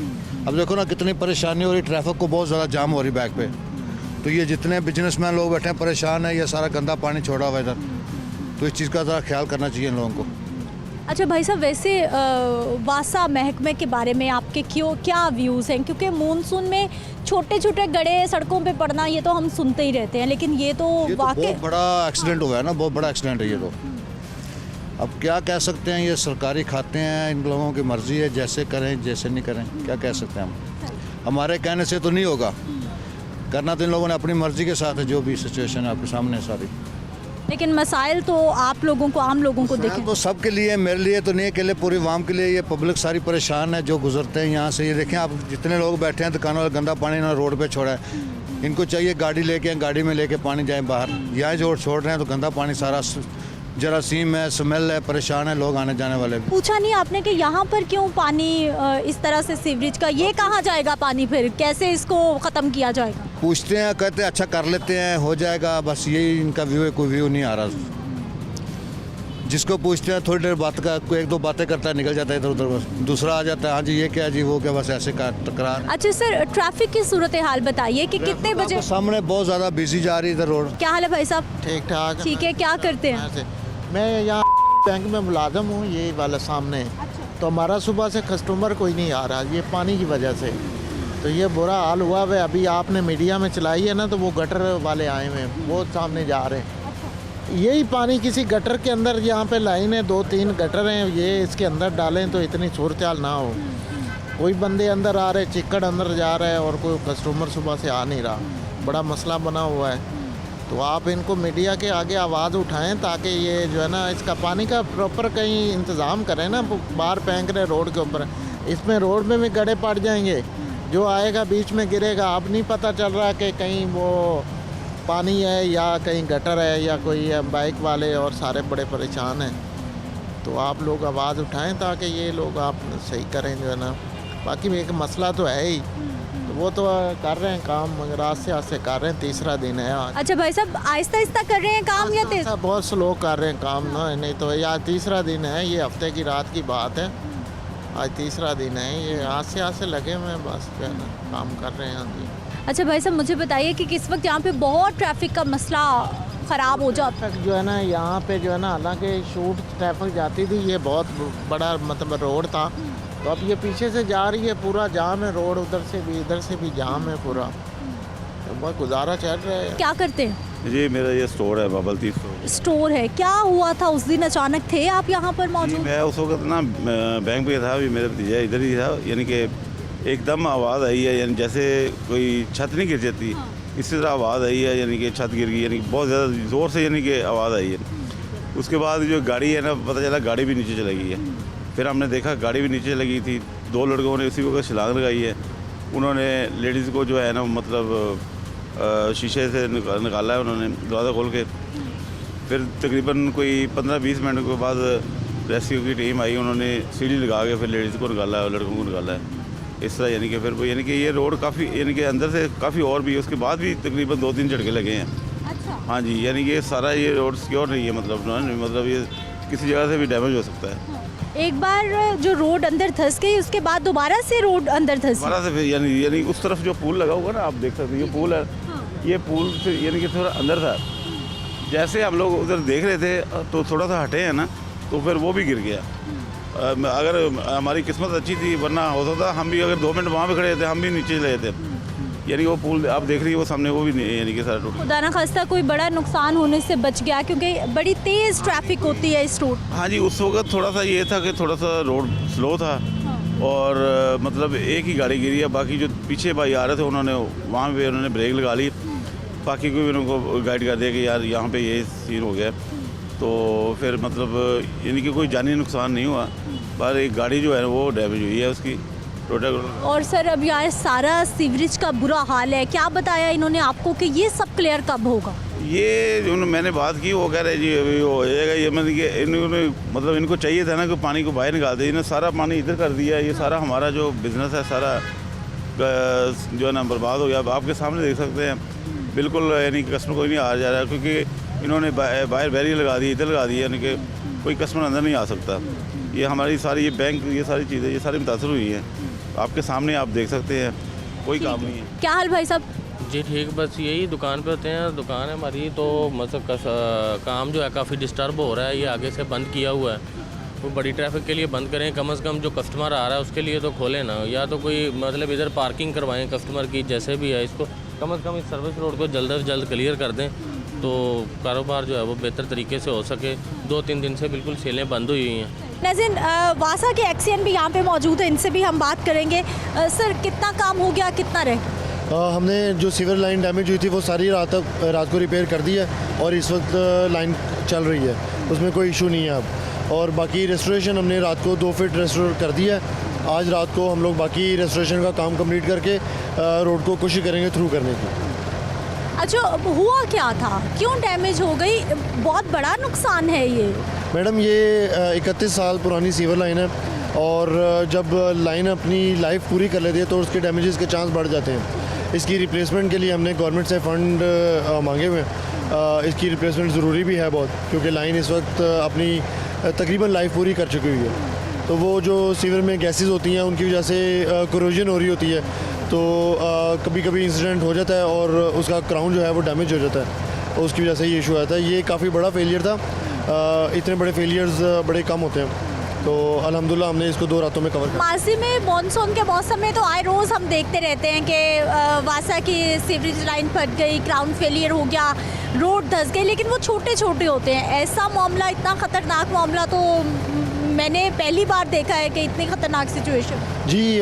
अब देखो ना कितनी परेशानी हो रही, ट्रैफिक को बहुत ज़्यादा जाम हो रही बैक पे। तो ये जितने बिजनेसमैन लोग बैठे हैं परेशान है, ये सारा गंदा पानी छोड़ा हुआ इधर, तो इस चीज़ का ज़रा ख्याल करना चाहिए इन लोगों को। अच्छा भाई साहब, वैसे वासा महकमे के बारे में आपके क्या व्यूज़ हैं? क्योंकि मानसून में छोटे छोटे गड्ढे सड़कों पे पड़ना ये तो हम सुनते ही रहते हैं, लेकिन ये तो वाकई बहुत बड़ा एक्सीडेंट हुआ है ना, बहुत बड़ा एक्सीडेंट है ये तो। अब क्या कह सकते हैं, ये सरकारी खाते हैं, इन लोगों की मर्ज़ी है, जैसे करें जैसे नहीं करें, क्या कह सकते हैं हम। हमारे कहने से तो नहीं होगा, करना तो इन लोगों ने अपनी मर्ज़ी के साथ है। जो भी सिचुएशन है आपके सामने सारी, लेकिन मसाइल तो आप लोगों को, आम लोगों को देखें तो सबके लिए, मेरे लिए तो नहीं अकेले, पूरी आवाम के लिए, ये पब्लिक सारी परेशान है जो गुजरते हैं यहाँ से। ये देखें आप, जितने लोग बैठे हैं दुकानों वाले, गंदा पानी इन्होंने रोड पे छोड़ा है। इनको चाहिए गाड़ी लेके, गाड़ी में लेके पानी जाए बाहर, यहाँ जो छोड़ रहे हैं तो गंदा पानी सारा जरासीम है, स्मेल है, परेशान है लोग आने जाने वाले भी। पूछा नहीं आपने कि यहाँ पर क्यों पानी इस तरह से सीवरेज का, ये कहाँ जाएगा पानी, फिर कैसे इसको ख़त्म किया जाएगा? पूछते हैं, कहते हैं अच्छा कर लेते हैं, हो जाएगा, बस यही इनका व्यू है, कोई व्यू नहीं आ रहा। जिसको पूछते हैं थोड़ी देर बात का, कोई 1-2 बातें करता है, निकल जाता है इधर उधर, बस दूसरा आ जाता है, हाँ जी ये क्या जी वो क्या, बस ऐसे का तकरार। अच्छा सर, ट्रैफिक की सूरत हाल बताइए कि कितने बजे? सामने बहुत ज़्यादा बिजी जा रही है इधर रोड। क्या हाल है भाई साहब? ठीक ठाक। ठीक है, क्या करते हैं? मैं यहाँ बैंक में मुलाजम हूँ, ये वाला सामने। अच्छा। तो हमारा सुबह से कस्टमर कोई नहीं आ रहा, ये पानी की वजह से। तो ये बुरा हाल हुआ है। अभी आपने मीडिया में चलाई है ना, तो वो गटर वाले आए हुए हैं, वो सामने जा रहे हैं। यही पानी किसी गटर के अंदर, यहाँ पे लाइन है 2-3 गटर हैं, ये इसके अंदर डालें तो इतनी सूरत हाल ना हो। कोई बंदे अंदर आ रहे, चिक्कड़ अंदर जा रहा है और कोई कस्टमर सुबह से आ नहीं रहा, बड़ा मसला बना हुआ है। तो आप इनको मीडिया के आगे आवाज़ उठाएं ताकि ये जो है ना इसका पानी का प्रॉपर कहीं इंतज़ाम करें ना। बाहर फेंक रहे रोड के ऊपर, इसमें रोड में भी गड्ढे पड़ जाएंगे, जो आएगा बीच में गिरेगा। अब नहीं पता चल रहा कि कहीं वो पानी है या कहीं गटर है या कोई है, बाइक वाले और सारे बड़े परेशान हैं। तो आप लोग आवाज़ उठाएं ताकि ये लोग आप सही करें जो है ना। बाकी एक मसला तो है ही, तो वो तो कर रहे हैं काम, मगर आस्ते आस्ते कर रहे हैं। तीसरा दिन है आज। अच्छा भाई साहब, आहिस्ता आहिस्ता कर रहे हैं काम या तेज? बहुत स्लो कर रहे हैं काम ना, नहीं तो यार तीसरा दिन है, ये हफ्ते की रात की बात है, आज तीसरा दिन है। ये आस्ते आस्ते लगे हुए हैं, बस जो है ना काम कर रहे हैं। हाँ जी। अच्छा भाई साहब, मुझे बताइए कि किस वक्त यहाँ पे बहुत ट्रैफिक का मसला ख़राब हो जाता है? जो है ना यहाँ पे जो है ना, हालांकि शूट ट्रैफिक जाती थी, ये बहुत बड़ा मतलब रोड था, तो अब ये पीछे से जा रही है, पूरा जाम है रोड, उधर से भी इधर से भी जाम है पूरा, तो बहुत गुजारा चल रहा है। क्या करते हैं जी मेरा ये स्टोर है, बबल टी स्टोर है। क्या हुआ था उस दिन, अचानक थे आप यहाँ पर मौजूद? मैं उस वक्त ना बैंक पे था, अभी मेरा भतीजा इधर ही था, यानी कि एकदम आवाज़ आई है, यानी जैसे कोई छत नहीं गिर जाती, इसी तरह आवाज़ आई है, यानी कि छत गिर गई, यानी बहुत ज़्यादा ज़ोर से यानी कि आवाज़ आई है। उसके बाद जो गाड़ी है ना, पता चला गाड़ी भी नीचे चली गई है। फिर हमने देखा गाड़ी भी नीचे लगी थी, 2 लड़कों ने उसी वक्त छलांग लगाई है। उन्होंने लेडीज़ को जो है ना मतलब शीशे से निकाला है उन्होंने, दरवाज़ा खोल के। फिर तकरीबन कोई 15-20 मिनट के बाद रेस्क्यू की टीम आई, उन्होंने सीढ़ी लगा के फिर लेडीज़ को निकाला है और लड़कों को निकाला है। इस तरह यानी कि फिर वो यानी कि ये रोड काफ़ी यानी कि अंदर से काफ़ी और भी, उसके बाद भी तकरीबन 2-3 झटके लगे हैं। अच्छा। हाँ जी, यानी कि ये सारा ये रोड सिक्योर नहीं है, मतलब ये किसी जगह से भी डैमेज हो सकता है। एक बार जो रोड अंदर धंस गई, उसके बाद दोबारा से रोड अंदर धंसी? दोबारा से फिर यानी उस तरफ जो पुल लगा हुआ ना, आप देख सकते हैं, ये पुल है, ये पुल से यानी कि थोड़ा अंदर था। जैसे हम लोग उधर देख रहे थे तो थोड़ा सा हटे हैं ना, तो फिर वो भी गिर गया। अगर हमारी किस्मत अच्छी थी, वरना हो सकता हम भी अगर 2 मिनट वहाँ पे खड़े थे, हम भी नीचे चले थे। यानी वो पुल आप देख रही है वो सामने, वो भी नहीं यानी कि सारा टूट। खुदा ना खास्ता कोई बड़ा नुकसान होने से बच गया, क्योंकि बड़ी तेज़ ट्रैफिक होती है इस रोड। हाँ जी, उस वक्त थोड़ा सा ये था कि थोड़ा सा रोड स्लो था और मतलब एक ही गाड़ी गिरी है, बाकी जो पीछे भाई आ रहे थे उन्होंने वहाँ पे उन्होंने ब्रेक लगा ली, बाकी को भी उनको गाइड कर दिया कि यार यहाँ पे ये सीन हो गया। तो फिर मतलब यानी कि कोई जानी नुकसान नहीं हुआ, पर एक गाड़ी जो है वो डैमेज हुई है उसकी टोटल। और सर अब यहाँ सारा सीवरेज का बुरा हाल है, क्या बताया इन्होंने आपको कि ये सब क्लियर कब होगा? ये जो मैंने बात की वो कह रहे जी अभी वो हो जाएगा। ये मतलब कि इन्होंने मतलब इनको चाहिए था ना कि पानी को बाहर निकाल दे, इन्होंने सारा पानी इधर कर दिया। ये सारा हमारा जो बिज़नेस है सारा जो है ना बर्बाद हो गया। अब आपके सामने देख सकते हैं, बिल्कुल यानी कस्टमर कोई नहीं आ जा रहा है, क्योंकि इन्होंने बाहर बैरियर लगा दी, इधर लगा दी, यानी कि कोई कस्टमर अंदर नहीं आ सकता। ये हमारी सारी ये बैंक ये सारी चीज़ें ये सारी मुतासर हुई हैं, आपके सामने आप देख सकते हैं, कोई काम नहीं है। क्या हाल भाई साहब? जी ठीक, बस यही दुकान पे होते हैं, दुकान है हमारी, तो मतलब काम जो है काफ़ी डिस्टर्ब हो रहा है। ये आगे से बंद किया हुआ है, वो बड़ी ट्रैफिक के लिए बंद करें, कम से कम जो कस्टमर आ रहा है उसके लिए तो खोलें ना, या तो कोई मतलब इधर पार्किंग करवाएं कस्टमर की, जैसे भी है इसको कम से कम इस सर्विस रोड को जल्द से जल्द क्लियर कर दें, तो कारोबार जो है वो बेहतर तरीके से हो सके। 2-3 दिन से बिल्कुल सेलें बंद हुई हैं। नाज़रीन, वासा के एक्सीएन भी यहाँ पे मौजूद है, इनसे भी हम बात करेंगे। सर कितना काम हो गया, कितना रहे? हमने जो सीवर लाइन डैमेज हुई थी वो सारी रात को रिपेयर कर दी है और इस वक्त लाइन चल रही है, उसमें कोई इशू नहीं है अब। और बाकी रेस्टोरेशन हमने रात को 2 फीट रेस्टोर कर दिया है। आज रात को हम लोग बाकी रेस्टोरेशन का काम कंप्लीट करके रोड को कोशिश करेंगे थ्रू करने की। अच्छा, हुआ क्या था, क्यों डैमेज हो गई? बहुत बड़ा नुकसान है ये। मैडम ये 31 साल पुरानी सीवर लाइन है और जब लाइन अपनी लाइफ पूरी कर लेती है तो उसके डैमेजेस के चांस बढ़ जाते हैं। इसकी रिप्लेसमेंट के लिए हमने गवर्नमेंट से फ़ंड मांगे हुए हैं। इसकी रिप्लेसमेंट ज़रूरी भी है बहुत, क्योंकि लाइन इस वक्त अपनी तकरीबन लाइफ पूरी कर चुकी हुई है। तो वो जो सीवर में गैसेस होती हैं उनकी वजह से कोरोजन हो रही होती है, तो कभी कभी इंसिडेंट हो जाता है और उसका क्राउन जो है वो डैमेज हो जाता है, तो उसकी वजह से ये इशू आता है। ये काफ़ी बड़ा फेलियर था, इतने बड़े फेलियर्स बड़े कम होते हैं। तो अल्हम्दुलिल्लाह हमने इसको 2 रातों में कवर कर। माजी में मानसून के मौसम में तो आए रोज़ हम देखते रहते हैं कि वासा की सीवरेज लाइन फट गई, क्राउन फेलियर हो गया, रोड धंस गई, लेकिन वो छोटे छोटे होते हैं। ऐसा मामला, इतना ख़तरनाक मामला तो मैंने पहली बार देखा है कि इतनी ख़तरनाक सिचुएशन। जी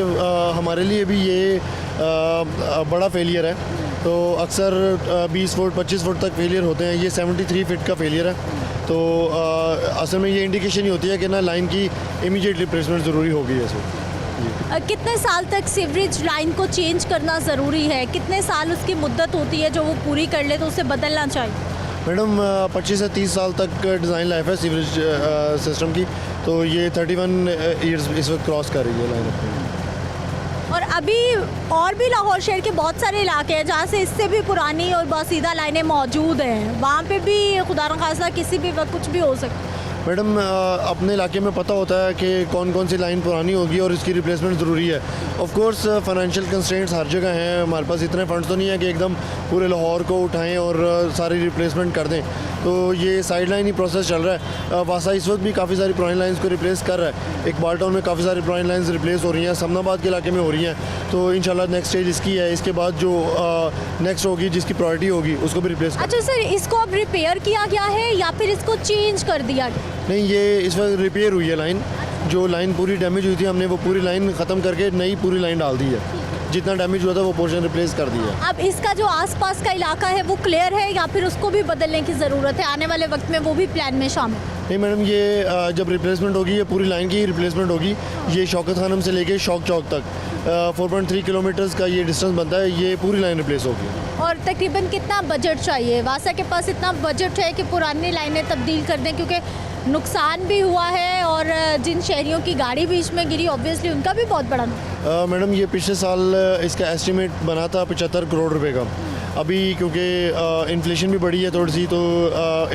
हमारे लिए भी ये बड़ा फेलियर है। तो अक्सर 20 फुट 25 फुट तक फेलियर होते हैं, ये 73 फीट का फेलियर है। तो असल में ये इंडिकेशन ही होती है कि ना लाइन की इमीडिएट रिप्लेसमेंट ज़रूरी हो गई है इसमें। कितने साल तक सीवरेज लाइन को चेंज करना ज़रूरी है? कितने साल उसकी मुद्दत होती है जो वो पूरी कर ले तो उसे बदलना चाहिए? मैडम 25 से 30 साल तक डिज़ाइन लाइफ है सीवरेज सिस्टम की, तो ये 31 ईयर्स इस वक्त क्रॉस कर रही है लाइन अपनी। और अभी और भी लाहौर शहर के बहुत सारे इलाके हैं जहाँ से इससे भी पुरानी और बासीदा लाइनें मौजूद हैं, वहाँ पे भी खुदा न खास्ता किसी भी वक्त कुछ भी हो सकता है। मैडम अपने इलाके में पता होता है कि कौन कौन सी लाइन पुरानी होगी और इसकी रिप्लेसमेंट ज़रूरी है। ऑफ कोर्स फाइनेंशियल कंस्ट्रेंट्स हर जगह हैं, हमारे पास इतने फंड्स तो नहीं है कि एकदम पूरे लाहौर को उठाएं और सारी रिप्लेसमेंट कर दें। तो ये साइड लाइन ही प्रोसेस चल रहा है। वासा इस वक्त भी काफ़ी सारी पुरानी लाइन्स को रिप्लेस कर रहा है। इकबाल टाउन में काफ़ी सारी पुरानी लाइन्स रिप्लेस हो रही हैं, समनाबाद के इलाके में हो रही हैं। तो इंशाल्लाह नेक्स्ट स्टेज इसकी है। इसके बाद जो नेक्स्ट होगी, जिसकी प्रायोरिटी होगी, उसको भी रिप्लेस। अच्छा सर, इसको अब रिपेयर किया गया है या फिर इसको चेंज कर दिया गया? नहीं, ये इस वक्त रिपेयर हुई है लाइन। जो लाइन पूरी डैमेज हुई थी, हमने वो पूरी लाइन ख़त्म करके नई पूरी लाइन डाल दी है। जितना डैमेज हुआ था वो पोर्शन रिप्लेस कर दिया। अब इसका जो आसपास का इलाका है वो क्लियर है या फिर उसको भी बदलने की ज़रूरत है? आने वाले वक्त में वो भी प्लान में शामिल? नहीं मैडम, ये जब रिप्लेसमेंट होगी, ये पूरी लाइन की रिप्लेसमेंट होगी। ये शौकत खानम से लेके शौक चौक तक 4.3 किलोमीटर्स का ये डिस्टेंस बनता है। ये पूरी लाइन रिप्लेस होगी। और तकरीबन कितना बजट चाहिए? वासा के पास इतना बजट है कि पुरानी लाइनें तब्दील कर दें, क्योंकि नुकसान भी हुआ है और जिन शहरियों की गाड़ी बीच में गिरी ऑब्वियसली उनका भी बहुत बड़ा मैडम ये पिछले साल इसका एस्टिमेट बना था 75 करोड़ रुपए का। अभी क्योंकि इन्फ्लेशन भी बढ़ी है थोड़ी सी, तो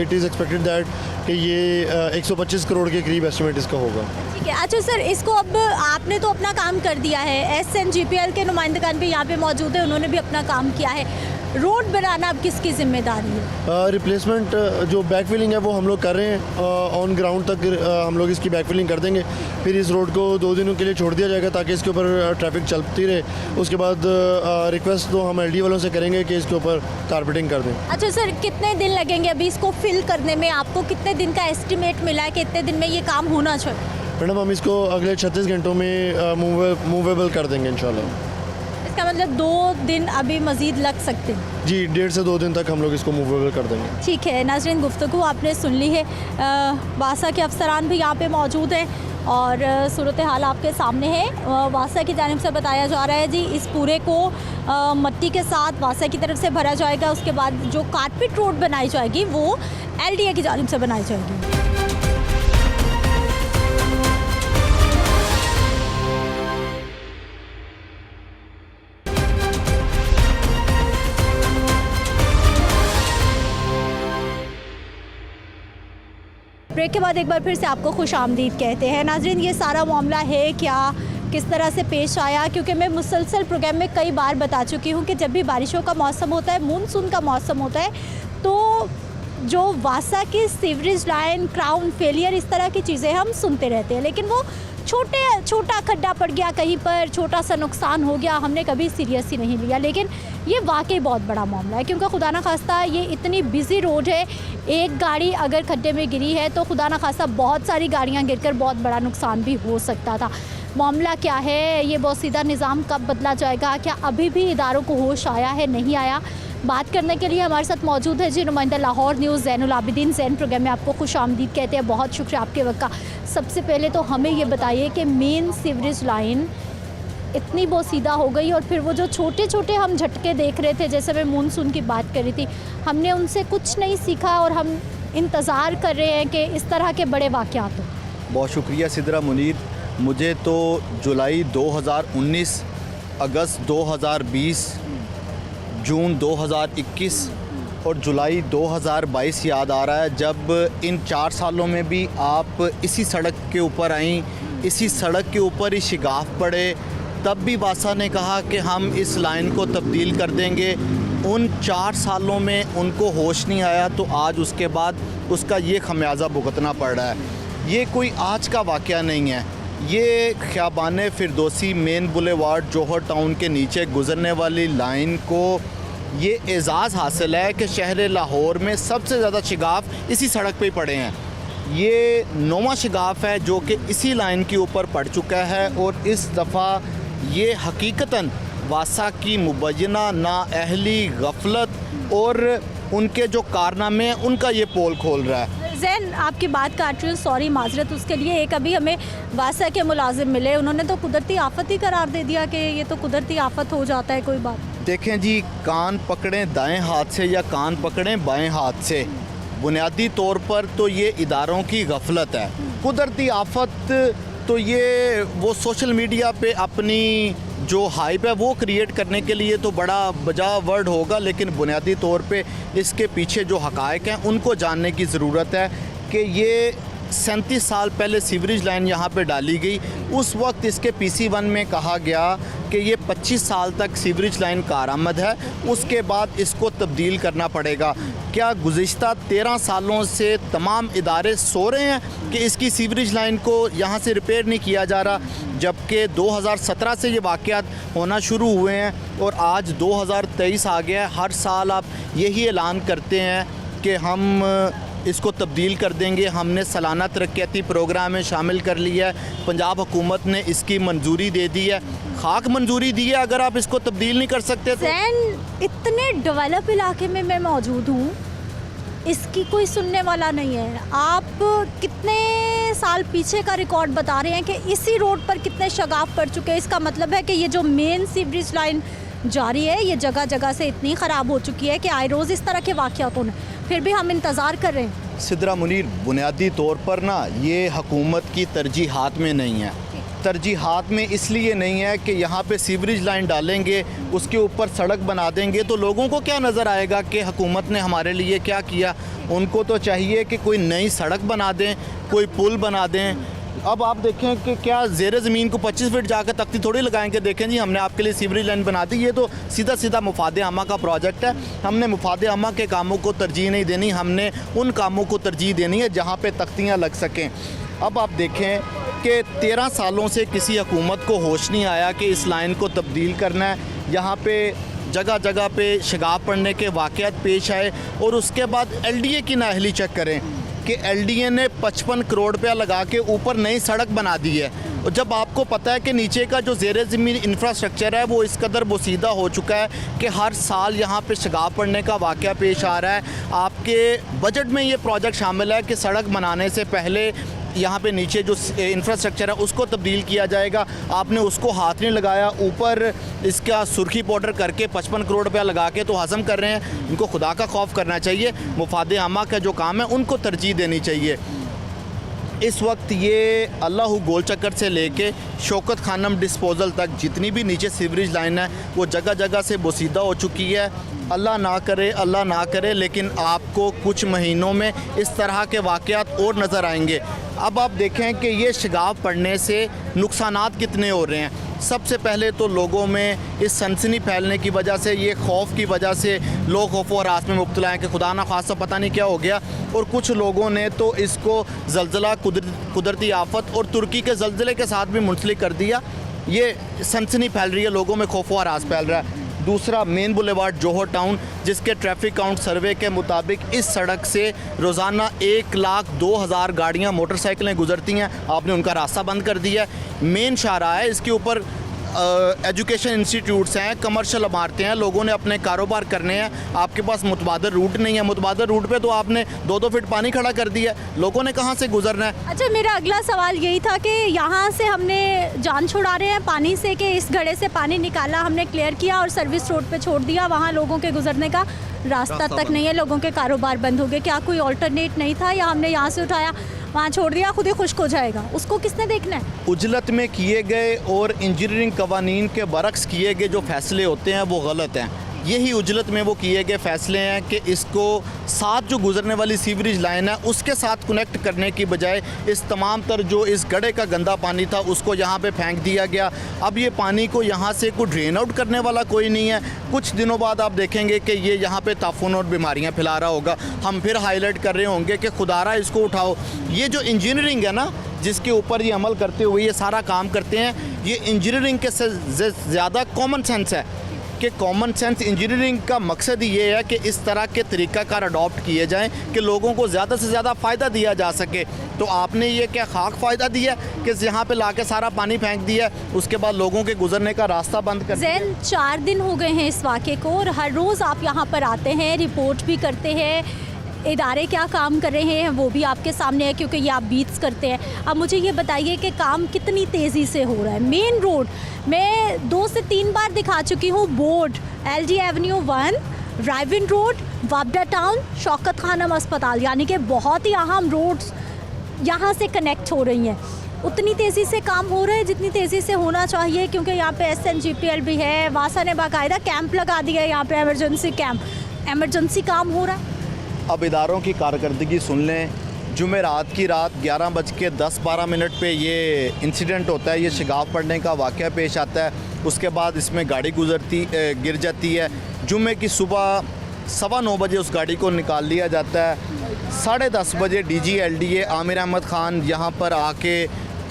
इट इज़ एक्सपेक्टेड दैट कि ये 125 करोड़ के करीब एस्टिमेट इसका होगा। ठीक है। अच्छा सर, इसको अब आपने तो अपना काम कर दिया है, SNGPL के नुमाइंदगान भी यहाँ पे मौजूद है, उन्होंने भी अपना काम किया है। रोड बनाना अब किसकी जिम्मेदारी है? रिप्लेसमेंट जो बैकफिलिंग है वो हम लोग कर रहे हैं। ऑन ग्राउंड तक हम लोग इसकी बैकफिलिंग कर देंगे। फिर इस रोड को 2 दिनों के लिए छोड़ दिया जाएगा ताकि इसके ऊपर ट्रैफिक चलती रहे। उसके बाद रिक्वेस्ट तो हम LD वालों से करेंगे कि इसके ऊपर कारपेटिंग कर दें। अच्छा सर, कितने दिन लगेंगे अभी इसको फिल करने में? आपको कितने दिन का एस्टिमेट मिला है कि इतने दिन में ये काम होना चाहिए? मैडम हम इसको अगले 36 घंटों में मूवेबल कर देंगे इंशाल्लाह। इसका मतलब 2 दिन अभी मज़ीद लग सकते हैं? जी, 1.5 से 2 दिन तक हम लोग इसको मूवेबल कर देंगे। ठीक है नाज़रीन, गुफ्तगू आपने सुन ली है। वासा के अफसरान भी यहाँ पे मौजूद हैं और सूरत हाल आपके सामने है। वासा की जानिब से बताया जा रहा है जी, इस पूरे को मट्टी के साथ वासा की तरफ से भरा जाएगा। उसके बाद जो कारपेट रोड बनाई जाएगी वो LDA की जानिब से बनाई जाएगी। ब्रेक के बाद एक बार फिर से आपको खुश आमदीद कहते हैं। नाजरीन, ये सारा मामला है क्या, किस तरह से पेश आया? क्योंकि मैं मुसलसल प्रोग्राम में कई बार बता चुकी हूँ कि जब भी बारिशों का मौसम होता है, मानसून का मौसम होता है, तो जो वासा की सीवरेज लाइन, क्राउन फेलियर, इस तरह की चीज़ें हम सुनते रहते हैं, लेकिन वो छोटा खड्डा पड़ गया कहीं पर, छोटा सा नुकसान हो गया, हमने कभी सीरियस ही नहीं लिया। लेकिन ये वाकई बहुत बड़ा मामला है, क्योंकि खुदा न खास्ता ये इतनी बिज़ी रोड है, एक गाड़ी अगर खड्डे में गिरी है तो खुदा न खास्ता बहुत सारी गाड़ियाँ गिरकर बहुत बड़ा नुकसान भी हो सकता था। मामला क्या है, ये बहुत सीधा निज़ाम कब बदला जाएगा, क्या अभी भी इदारों को होश आया है, नहीं आया? बात करने के लिए हमारे साथ मौजूद है जी नुमाइंदा लाहौर न्यूज़ ज़ैनुल आबिदीन। ज़ैन प्रोग्राम में आपको खुश आमदीद कहते हैं, बहुत शुक्रिया आपके वक्त का। सबसे पहले तो हमें ये बताइए कि मेन सीवरेज लाइन इतनी बोसीदा हो गई और फिर वो जो छोटे छोटे हम झटके देख रहे थे, जैसे मैं मानसून की बात कर रही थी, हमने उनसे कुछ नहीं सीखा और हम इंतज़ार कर रहे हैं कि इस तरह के बड़े वाक़यात हों। बहुत शुक्रिया सिद्रा मुनीर। मुझे तो जुलाई 2019, अगस्त 2020, जून 2021 और जुलाई 2022 याद आ रहा है, जब इन 4 सालों में भी आप इसी सड़क के ऊपर आईं, इसी सड़क के ऊपर ही शिगाफ पड़े, तब भी वासा ने कहा कि हम इस लाइन को तब्दील कर देंगे। उन 4 सालों में उनको होश नहीं आया, तो आज उसके बाद उसका ये खमियाजा भुगतना पड़ रहा है। ये कोई आज का वाक़या नहीं है। ये ख़ियाबान फिरदौसी मेन बुलेवार्ड जौहर टाउन के नीचे गुज़रने वाली लाइन को ये एज़ाज़ हासिल है कि शहर लाहौर में सबसे ज़्यादा शिगाफ इसी सड़क पे ही पड़े हैं। ये 9वां शिगाफ है जो कि इसी लाइन के ऊपर पड़ चुका है और इस दफ़ा ये हकीकतन वासा की मुबैना नाअहली गफलत और उनके जो कारनामे हैं उनका ये पोल खोल रहा है। जैन आपकी बात काट रही हूँ, सॉरी माजरत उसके लिए। एक अभी हमें वासा के मुलाजिम मिले, उन्होंने तो कुदरती आफत ही करार दे दिया कि ये तो कुदरती आफत हो जाता है, कोई बात। देखें जी, कान पकड़ें दाएं हाथ से या कान पकड़ें बाएं हाथ से, बुनियादी तौर पर तो ये इदारों की गफलत है। कुदरती आफत तो ये वो सोशल मीडिया पे अपनी जो हाइप है वो क्रिएट करने के लिए तो बड़ा बजा वर्ड होगा, लेकिन बुनियादी तौर पे इसके पीछे जो हक़ाइक़ हैं उनको जानने की ज़रूरत है कि ये 37 साल पहले सीवरेज लाइन यहाँ पे डाली गई। उस वक्त इसके PC1 में कहा गया कि ये 25 साल तक सीवरेज लाइन कारआमद है, उसके बाद इसको तब्दील करना पड़ेगा। क्या गुज़िश्ता 13 सालों से तमाम इदारे सो रहे हैं कि इसकी सीवरेज लाइन को यहाँ से रिपेयर नहीं किया जा रहा, जबकि 2017 से ये वाक़यात होना शुरू हुए हैं और आज 2023 आ गया है। हर साल आप यही ऐलान करते हैं कि हम इसको तब्दील कर देंगे। हमने सालाना तरक्याती प्रोग्राम में शामिल कर लिया है, पंजाब हुकूमत ने इसकी मंजूरी दे दी है, खाक मंजूरी दी है। अगर आप इसको तब्दील नहीं कर सकते तो इतने डेवलप इलाके में मैं मौजूद हूँ, इसकी कोई सुनने वाला नहीं है। आप कितने साल पीछे का रिकॉर्ड बता रहे हैं कि इसी रोड पर कितने शगाफ पड़ चुके हैं। इसका मतलब है कि ये जो मेन सीवरेज लाइन जारी है ये जगह जगह से इतनी ख़राब हो चुकी है कि आए रोज़ इस तरह के वाक़यात होने, फिर भी हम इंतज़ार कर रहे हैं। सिद्रा मुनीर, बुनियादी तौर पर ना ये हुकूमत की तरजीहात में नहीं है। तरजीहात में इसलिए नहीं है कि यहाँ पे सीवरेज लाइन डालेंगे, उसके ऊपर सड़क बना देंगे तो लोगों को क्या नज़र आएगा कि हुकूमत ने हमारे लिए क्या किया। उनको तो चाहिए कि कोई नई सड़क बना दें, कोई पुल बना दें। अब आप देखें कि क्या ज़ेरे ज़मीन को 25 फीट जाकर तख्ती थोड़ी लगाएंगे, देखें जी हमने आपके लिए सीवरेज लाइन बना दी। ये तो सीधा सीधा मुफादे आमा का प्रोजेक्ट है। हमने मुफादे आमा के कामों को तरजीह नहीं देनी, हमने उन कामों को तरजीह देनी है जहाँ पे तख्तियाँ लग सकें। अब आप देखें कि 13 सालों से किसी हुकूमत को होश नहीं आया कि इस लाइन को तब्दील करना है। यहाँ पे जगह जगह पे शगाफ पड़ने के वाक़यात पेश आए और उसके बाद LDA की नाअहली चेक करें कि LDA ने 55 करोड़ रुपया लगा के ऊपर नई सड़क बना दी है। और जब आपको पता है कि नीचे का जो ज़ेरे ज़मीन इंफ्रास्ट्रक्चर है वो इस कदर बोसीदा हो चुका है कि हर साल यहाँ पे शगाफ पड़ने का वाक़या पेश आ रहा है। आपके बजट में ये प्रोजेक्ट शामिल है कि सड़क बनाने से पहले यहाँ पे नीचे जो इंफ्रास्ट्रक्चर है उसको तब्दील किया जाएगा। आपने उसको हाथ नहीं लगाया, ऊपर इसका सुर्खी पाउडर करके 55 करोड़ रुपया लगा के तो हज़म कर रहे हैं। इनको खुदा का खौफ करना चाहिए। मुफादे आमा का जो काम है उनको तरजीह देनी चाहिए। इस वक्त ये अल्लाह गोल चक्कर से लेके शौकत खानम डिस्पोजल तक जितनी भी नीचे सीवरेज लाइन है वो जगह जगह से बोसीदा हो चुकी है। अल्लाह ना करे, लेकिन आपको कुछ महीनों में इस तरह के वाक़यात और नज़र आएंगे। अब आप देखें कि ये शगाफ पड़ने से नुकसानात कितने हो रहे हैं। सबसे पहले तो लोगों में इस सनसनी फैलने की वजह से, ये खौफ की वजह से लोग खौफ और हरास में मुब्तला हैं कि खुदा ना खासा पता नहीं क्या हो गया। और कुछ लोगों ने तो इसको ज़लज़ला, कुदरती आफत और तुर्की के ज़लज़ले के साथ भी मुंसलिक कर दिया। ये सनसनी फैल रही है, लोगों में खौफ और हरास फैल रहा है। दूसरा मेन बुलेवार्ड जौहर टाउन, जिसके ट्रैफिक काउंट सर्वे के मुताबिक इस सड़क से रोज़ाना 1,02,000 गाड़ियाँ मोटरसाइकिलें गुजरती हैं। आपने उनका रास्ता बंद कर दिया है। मेन शाहराह है, इसके ऊपर एजुकेशन इंस्टीट्यूट्स हैं, कमर्शियल इमारतें हैं, लोगों ने अपने कारोबार करने हैं। आपके पास मुतबादल रूट नहीं है। मुतबादल रूट पे तो आपने 2-2 फीट पानी खड़ा कर दिया है, लोगों ने कहाँ से गुजरना है। अच्छा, मेरा अगला सवाल यही था कि यहाँ से हमने जान छुड़ा रहे हैं पानी से कि इस घड़े से पानी निकाला, हमने क्लियर किया और सर्विस रोड पे छोड़ दिया, वहाँ लोगों के गुजरने का रास्ता तक नहीं है, लोगों के कारोबार बंद हो गए। क्या कोई ऑल्टरनेट नहीं था या हमने यहाँ से उठाया वहाँ छोड़ दिया, खुद ही खुश्क हो जाएगा? उसको किसने देखना है? उजलत में किए गए और इंजीनियरिंग कवानीन के बरक्स किए गए जो फैसले होते हैं वो गलत हैं। यही उजलत में वो किए गए फ़ैसले हैं कि इसको साथ जो गुजरने वाली सीवरेज लाइन है उसके साथ कनेक्ट करने की बजाय इस तमाम तर जो इस गड्ढे का गंदा पानी था उसको यहाँ पे फेंक दिया गया। अब ये पानी को यहाँ से कोई ड्रेन आउट करने वाला कोई नहीं है। कुछ दिनों बाद आप देखेंगे कि ये यहाँ पे ताफून और बीमारियाँ फैला रहा होगा। हम फिर हाईलाइट कर रहे होंगे कि खुदारा इसको उठाओ। ये जो इंजीनियरिंग है ना जिसके ऊपर ये अमल करते हुए ये सारा काम करते हैं, ये इंजीनियरिंग के से ज़्यादा कॉमन सेंस है कि कॉमन सेंस इंजीनियरिंग का मकसद ही ये है कि इस तरह के तरीक़ाकार अडॉप्ट किए जाएं कि लोगों को ज़्यादा से ज़्यादा फ़ायदा दिया जा सके। तो आपने ये क्या खाक फ़ायदा दिया कि यहाँ पे लाके सारा पानी फेंक दिया, उसके बाद लोगों के गुजरने का रास्ता बंद कर दिया। ज़ैन 4 दिन हो गए हैं इस वाक़े को और हर रोज़ आप यहाँ पर आते हैं, रिपोर्ट भी करते हैं, इदारे क्या काम कर रहे हैं वो भी आपके सामने है क्योंकि ये आप बीट्स करते हैं। अब मुझे ये बताइए कि काम कितनी तेज़ी से हो रहा है। मेन रोड मैं 2 से 3 बार दिखा चुकी हूँ, board LD avenue 1, Raiwind road, Wapda town, Shaukat Khanum अस्पताल, यानी कि बहुत ही अहम रोड्स यहाँ से कनेक्ट हो रही हैं। उतनी तेज़ी से काम हो रहा है जितनी तेज़ी से होना चाहिए क्योंकि यहाँ पे SNGPL भी है। वासा ने बाकायदा कैंप लगा दिया है यहाँ पे, एमरजेंसी कैंप, एमरजेंसी काम हो रहा है। अब इदारों की कारकर्दगी सुन लें। जुमेरात की रात 11:10-12 पे ये इंसिडेंट होता है, ये शगाफ पड़ने का वाक़या पेश आता है। उसके बाद इसमें गाड़ी गिर जाती है। जुमे की सुबह 9:15 बजे उस गाड़ी को निकाल लिया जाता है। 10:30 बजे DG LDA आमिर अहमद ख़ान यहाँ पर आके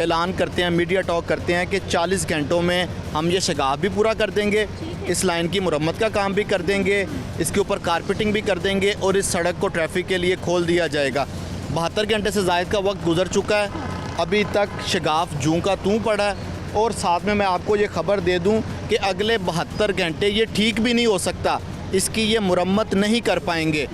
ऐलान करते हैं, मीडिया टॉक करते हैं कि 40 घंटों में हम ये शगाफ भी पूरा कर देंगे, इस लाइन की मुरम्मत का काम भी कर देंगे, इसके ऊपर कारपेटिंग भी कर देंगे और इस सड़क को ट्रैफिक के लिए खोल दिया जाएगा। 72 घंटे से ज़ायद का वक्त गुजर चुका है, अभी तक शगाफ जूं का तूं पड़ा है। और साथ में मैं आपको ये ख़बर दे दूं कि अगले 72 घंटे ये ठीक भी नहीं हो सकता, इसकी ये मुरम्मत नहीं कर पाएंगे।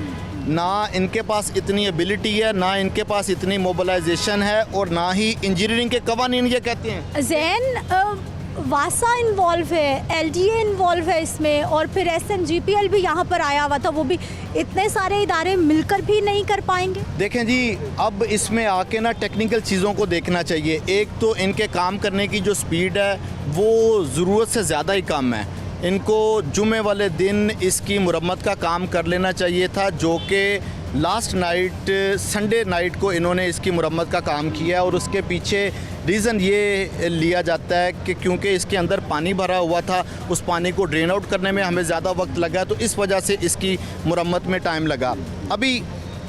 ना इनके पास इतनी एबिलिटी है, ना इनके पास इतनी मोबिलाइजेशन है और ना ही इंजीनियरिंग के कवानीन ये कहते हैं। ज़ैन वासा इन्वॉल्व है, LDA इन्वॉल्व है इसमें और फिर SNGPL भी यहाँ पर आया हुआ था, वो भी इतने सारे इदारे मिलकर भी नहीं कर पाएंगे। देखें जी, अब इसमें आके ना टेक्निकल चीज़ों को देखना चाहिए। एक तो इनके काम करने की जो स्पीड है वो ज़रूरत से ज़्यादा ही कम है। इनको जुमे वाले दिन इसकी मुरम्मत का काम कर लेना चाहिए था, जो कि लास्ट नाइट संडे नाइट को इन्होंने इसकी मुरम्मत का काम किया। और उसके पीछे रीज़न ये लिया जाता है कि क्योंकि इसके अंदर पानी भरा हुआ था, उस पानी को ड्रेन आउट करने में हमें ज़्यादा वक्त लगा, तो इस वजह से इसकी मुरम्मत में टाइम लगा। अभी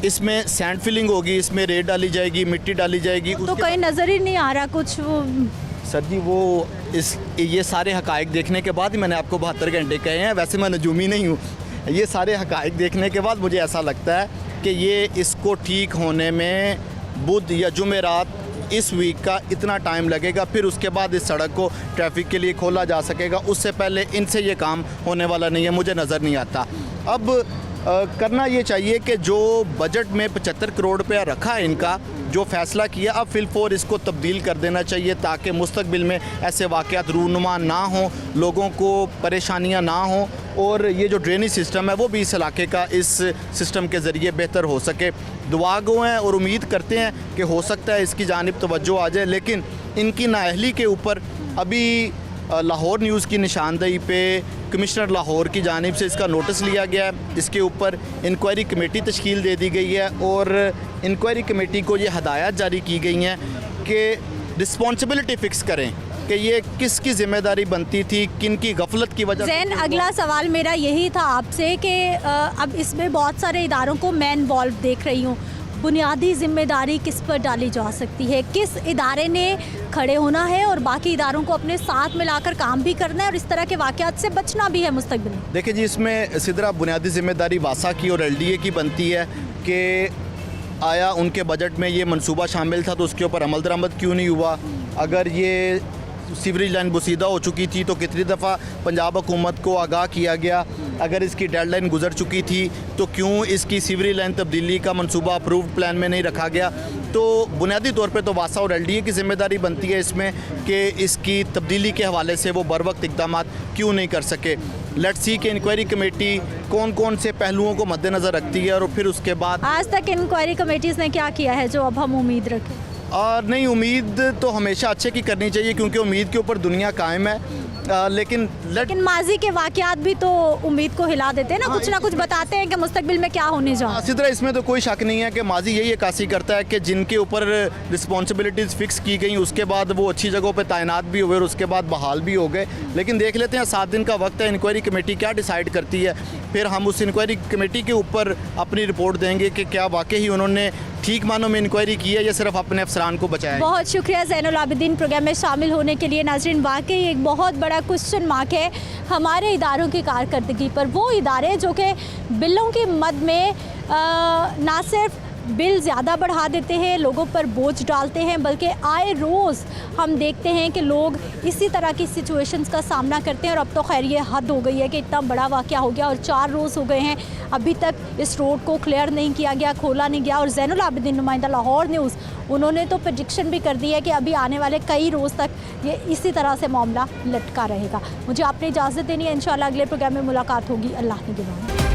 इसमें सैंड फिलिंग होगी, इसमें रेत डाली जाएगी, मिट्टी डाली जाएगी। तो कहीं नज़र ही नहीं आ रहा कुछ। सर जी, वो ये सारे हकायक देखने के बाद ही मैंने आपको 72 घंटे कहे हैं। वैसे मैं नजूमी नहीं हूँ। ये सारे हकायक देखने के बाद मुझे ऐसा लगता है कि ये इसको ठीक होने में बुध या जुमेरात इस वीक का इतना टाइम लगेगा, फिर उसके बाद इस सड़क को ट्रैफिक के लिए खोला जा सकेगा। उससे पहले इनसे ये काम होने वाला नहीं है, मुझे नज़र नहीं आता। अब करना ये चाहिए कि जो बजट में 75 करोड़ रुपया रखा है इनका, जो फ़ैसला किया, अब फिलफोर इसको तब्दील कर देना चाहिए ताकि मुस्तकबिल में ऐसे वाक़यात रूनुमा ना हों, लोगों को परेशानियां ना हों और ये जो ड्रेनेज सिस्टम है वो भी इस इलाके का इस सिस्टम के ज़रिए बेहतर हो सके। दुआ गो हैं और उम्मीद करते हैं कि हो सकता है इसकी जानिब तवज्जो आ जाए, लेकिन इनकी नाअहली के ऊपर अभी लाहौर न्यूज़ की निशानदेही पे कमिश्नर लाहौर की जानिब से इसका नोटिस लिया गया है। इसके ऊपर इंक्वायरी कमेटी तश्कील दे दी गई है और इंक्वायरी कमेटी को ये हदायत जारी की गई हैं कि रिस्पॉन्सिबिलिटी फ़िक्स करें कि ये किसकी ज़िम्मेदारी बनती थी, किन की गफलत की वजह से। ज़ैन, अगला सवाल मेरा यही था आपसे कि अब इसमें बहुत सारे इदारों को मैं इन्वॉल्व देख रही हूँ, बुनियादी जिम्मेदारी किस पर डाली जा सकती है, किस इदारे ने खड़े होना है और बाकी इदारों को अपने साथ मिलाकर काम भी करना है और इस तरह के वाक़यात से बचना भी है मुस्तक़बिल में। देखिए जी, इसमें सिदरा बुनियादी जिम्मेदारी वासा की और LDA की बनती है कि आया उनके बजट में ये मंसूबा शामिल था तो उसके ऊपर अमल दरामद क्यों नहीं हुआ। अगर ये सीवरेज लाइन बुसीदा हो चुकी थी तो कितनी दफ़ा पंजाब हुकूमत को आगाह किया गया। अगर इसकी डेडलाइन गुजर चुकी थी तो क्यों इसकी सीवरेज लाइन तब्दीली का मंसूबा अप्रूव्ड प्लान में नहीं रखा गया। तो बुनियादी तौर पे तो वासा और LDA की ज़िम्मेदारी बनती है इसमें कि इसकी तब्दीली के हवाले से वो बर वक्त इक़दाम क्यों नहीं कर सके। लेट्स सी कि इंक्वायरी कमेटी कौन कौन से पहलुओं को मद्देनज़र रखती है और फिर उसके बाद आज तक इंक्वायरी कमेटीज़ ने क्या किया है जो अब हम उम्मीद रखें। और नहीं, उम्मीद तो हमेशा अच्छे की करनी चाहिए क्योंकि उम्मीद के ऊपर दुनिया कायम है। लेकिन माजी के वाकयात भी तो उम्मीद को हिला देते हैं ना कुछ बताते हैं कि मुस्तकबिल में क्या होने जा रहा है। इसी तरह इसमें तो कोई शक नहीं है कि माजी यही अक्कासी करता है कि जिनके ऊपर रिस्पॉन्सिबिलिटीज़ फिक्स की गई उसके बाद वो अच्छी जगहों पे तैनात भी हुए और उसके बाद बहाल भी हो गए। लेकिन देख लेते हैं, 7 दिन का वक्त है, इंक्वायरी कमेटी क्या डिसाइड करती है, फिर हम उस इंक्वायरी कमेटी के ऊपर अपनी रिपोर्ट देंगे कि क्या वाकई उन्होंने ठीक मानों में इंक्वायरी की है या सिर्फ अपने अफसरान को बचाया। बहुत शुक्रिया ज़ैनुल आबिदीन प्रोग्राम में शामिल होने के लिए। नाज़रीन, वाकई एक बहुत बड़ा क्वेश्चन मार्क है हमारे इदारों की कारकर्दगी पर। वो इदारे जो कि बिलों की मद में ना सिर्फ बिल ज़्यादा बढ़ा देते हैं, लोगों पर बोझ डालते हैं, बल्कि आए रोज़ हम देखते हैं कि लोग इसी तरह की सिचुएशंस का सामना करते हैं। और अब तो खैर ये हद हो गई है कि इतना बड़ा वाक़या हो गया और 4 रोज़ हो गए हैं, अभी तक इस रोड को क्लियर नहीं किया गया, खोला नहीं गया। और ज़ैनुल आबिदीन, नुमाइंदा लाहौर न्यूज़, उन्होंने तो प्रेडिक्शन भी कर दी है कि अभी आने वाले कई रोज़ तक ये इसी तरह से मामला लटका रहेगा। मुझे आपने इजाज़त देनी है, इंशाअल्लाह अगले प्रोग्राम में मुलाकात होगी। अल्लाह निगहबान।